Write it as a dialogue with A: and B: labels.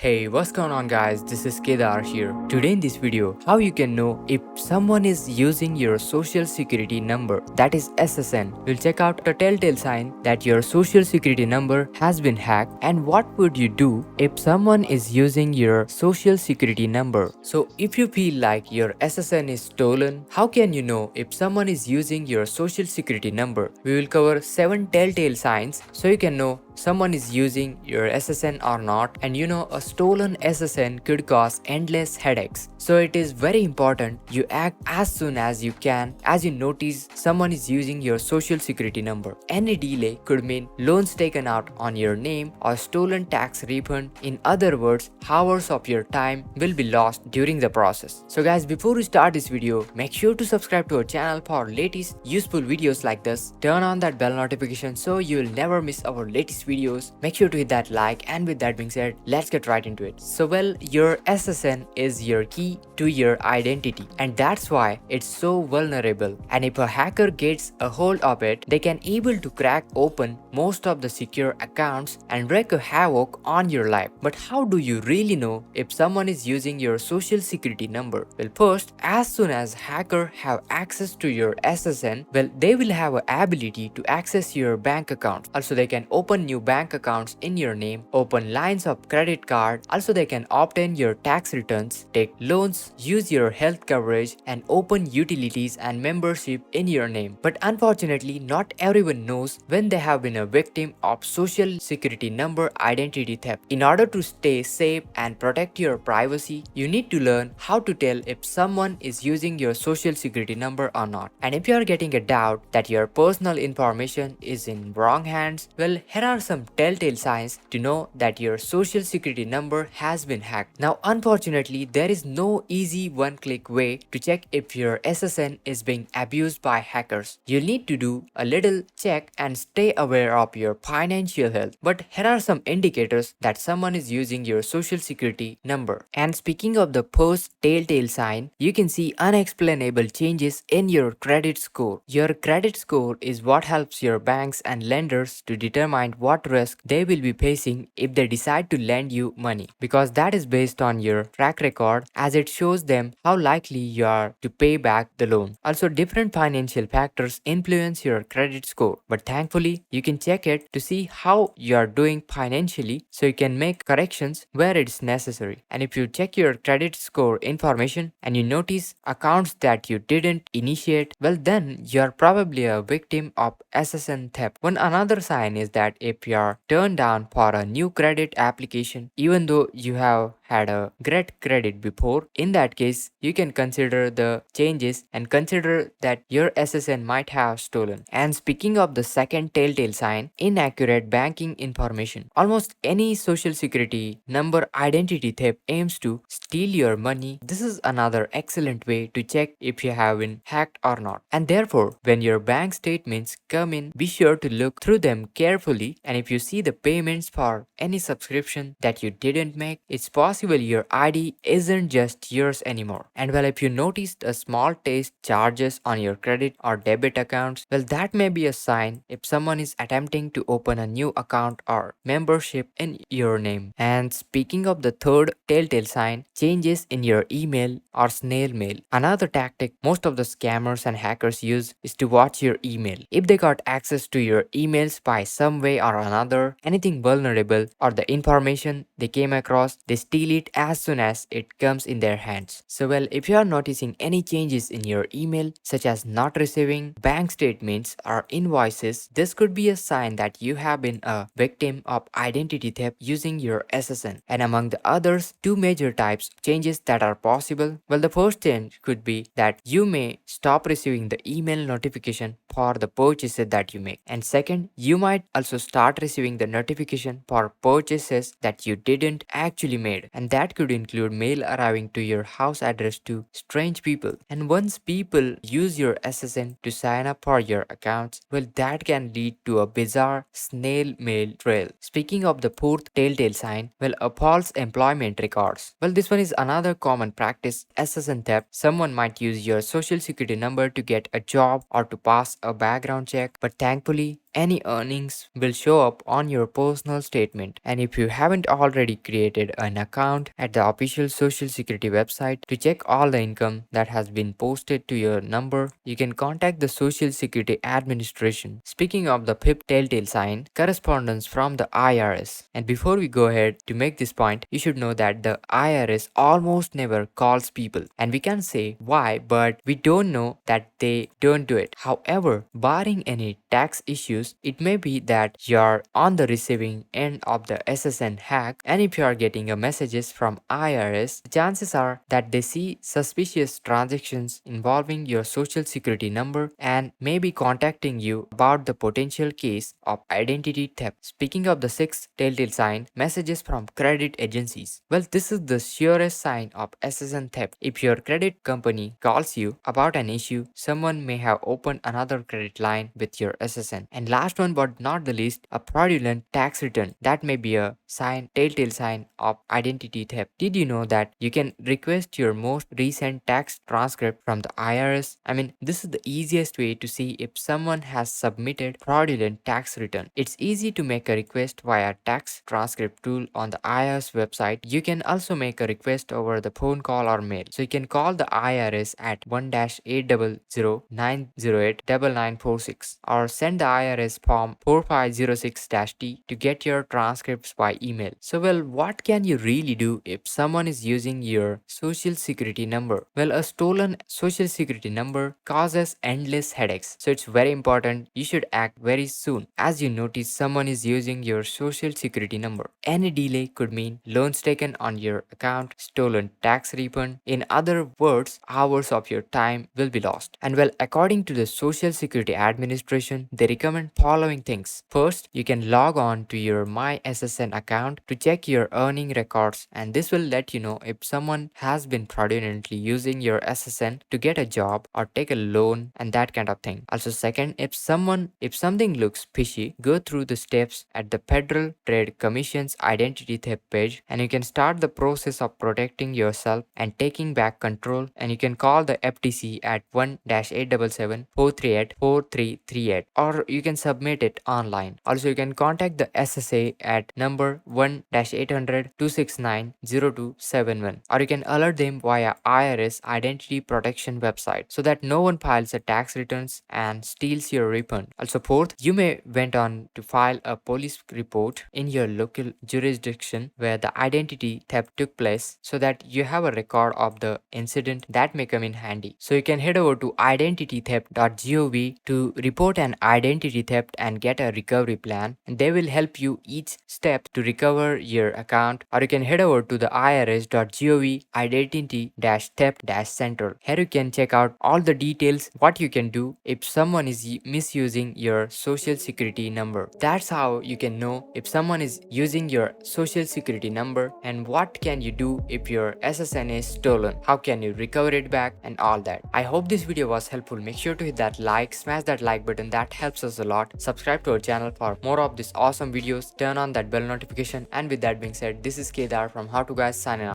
A: Hey, what's going on guys? This is Kedar here. Today in this video, how you can know if someone is using your social security number, that is SSN. We'll check out the telltale sign that your social security number has been hacked and what would you do if someone is using your social security number. So if you feel like your SSN is stolen, how can you know if someone is using your social security number? We will cover 7 telltale signs so you can know someone is using your SSN or not, and a stolen SSN could cause endless headaches. So it is very important you act as soon as you can as you notice someone is using your social security number. Any delay could mean loans taken out on your name or stolen tax refund. In other words, hours of your time will be lost during the process. So guys, before we start this video, make sure to subscribe to our channel for latest useful videos like this. Turn on that bell notification so you'll never miss our latest videos. Make sure to hit that like, and with that being said, let's get right into it. So your SSN is your key to your identity, and that's why it's so vulnerable. And if a hacker gets a hold of it, they can able to crack open most of the secure accounts and wreak a havoc on your life. But how do you really know if someone is using your social security number? Well, first, as soon as hacker have access to your SSN, they will have an ability to access your bank account. Also, they can open new bank accounts in your name, open lines of credit card. Also, they can obtain your tax returns, take loans, use your health coverage, and open utilities and membership in your name. But unfortunately, not everyone knows when they have been a victim of social security number identity theft. In order to stay safe and protect your privacy, you need to learn how to tell if someone is using your social security number or not. And if you are getting a doubt that your personal information is in wrong hands, well, here are some telltale signs to know that your social security number has been hacked. Now, unfortunately, there is no easy one-click way to check if your SSN is being abused by hackers. You'll need to do a little check and stay aware of your financial health. But here are some indicators that someone is using your social security number. And speaking of the first telltale sign, you can see unexplainable changes in your credit score. Your credit score is what helps your banks and lenders to determine what risk they will be facing if they decide to lend you money, because that is based on your track record, as it shows them how likely you are to pay back the loan. Also, different financial factors influence your credit score, but thankfully you can check it to see how you are doing financially so you can make corrections where it's necessary. And if you check your credit score information and you notice accounts that you didn't initiate, well, then you are probably a victim of SSN theft. One another sign is that if you are turned down for a new credit application even though you have had a great credit before, in that case you can consider the changes and consider that your SSN might have stolen. And speaking of the second telltale sign, inaccurate banking information. Almost any social security number identity theft aims to steal your money. This is another excellent way to check if you have been hacked or not. And therefore, when your bank statements come in, be sure to look through them carefully, and if you see the payments for any subscription that you didn't make, it's possible your ID isn't just yours anymore. And if you noticed a small taste charges on your credit or debit accounts, that may be a sign if someone is attempting to open a new account or membership in your name. And speaking of the third telltale sign, changes in your email or snail mail. Another tactic most of the scammers and hackers use is to watch your email. If they got access to your emails by some way or another, anything vulnerable or the information they came across, they steal it as soon as it comes in their hands. So if you are noticing any changes in your email, such as not receiving bank statements or invoices, this could be a sign that you have been a victim of identity theft using your SSN. And among the others, two major types of changes that are possible. The first change could be that you may stop receiving the email notification for the purchases that you make. And second, you might also start receiving the notification for purchases that you didn't actually made. And that could include mail arriving to your house address to strange people. And once people use your SSN to sign up for your accounts, that can lead to a bizarre snail mail trail. Speaking of the fourth telltale sign, a false employment records. This one is another common practice, SSN theft. Someone might use your social security number to get a job or to pass a background check, but thankfully any earnings will show up on your personal statement. And if you haven't already created an account at the official social security website to check all the income that has been posted to your number, you can contact the Social Security Administration. Speaking of the PIP telltale sign, correspondence from the IRS. And before we go ahead to make this point, you should know that the IRS almost never calls people. And we can say why, but we don't know that they don't do it. However, barring any tax issues, it may be that you're on the receiving end of the SSN hack, and if you are getting a messages from IRS, the chances are that they see suspicious transactions involving your social security number and may be contacting you about the potential case of identity theft. Speaking of the sixth telltale sign, messages from credit agencies. Well, this is the surest sign of SSN theft. If your credit company calls you about an issue, someone may have opened another credit line with your SSN. And last one but not the least, a fraudulent tax return. That may be a telltale sign of identity theft. Did you know that you can request your most recent tax transcript from the IRS? I mean, this is the easiest way to see if someone has submitted fraudulent tax return. It's easy to make a request via tax transcript tool on the IRS website. You can also make a request over the phone call or mail. So you can call the IRS at 1-800-908-9946 or send the IRS form 4506-T to get your transcripts by email. So well, what can you really do if someone is using your social security number? Well, a stolen social security number causes endless headaches. So it's very important you should act very soon as you notice someone is using your social security number. Any delay could mean loans taken on your account, stolen tax refund. In other words, hours of your time will be lost. And well, according to the Social Security Administration, they recommend following things. First, you can log on to your My SSN account to check your earning records, and this will let you know if someone has been fraudulently using your SSN to get a job or take a loan and that kind of thing. Also second, if something looks fishy, go through the steps at the Federal Trade Commission's identity theft page, and you can start the process of protecting yourself and taking back control, and you can call the FTC at 1-877-438-4338, or you can submit it online. Also, you can contact the SSA at number 1-800-269-0271, or you can alert them via IRS Identity Protection website so that no one files a tax returns and steals your refund. Also, fourth, you may went on to file a police report in your local jurisdiction where the identity theft took place so that you have a record of the incident. That may come in handy. So you can head over to identitytheft.gov to report an identity theft and get a recovery plan, and they will help you each step to recover your account. Or you can head over to the irs.gov identity-theft-central. Here you can check out all the details what you can do if someone is misusing your social security number. That's how you can know if someone is using your social security number, and what can you do if your SSN is stolen, how can you recover it back, and all that. I hope this video was helpful. Make sure to hit that like, smash that like button, that helps us a lot. Subscribe to our channel for more of these awesome videos, turn on that bell notification, and with that being said, this is Kedar from How To Guys signing out.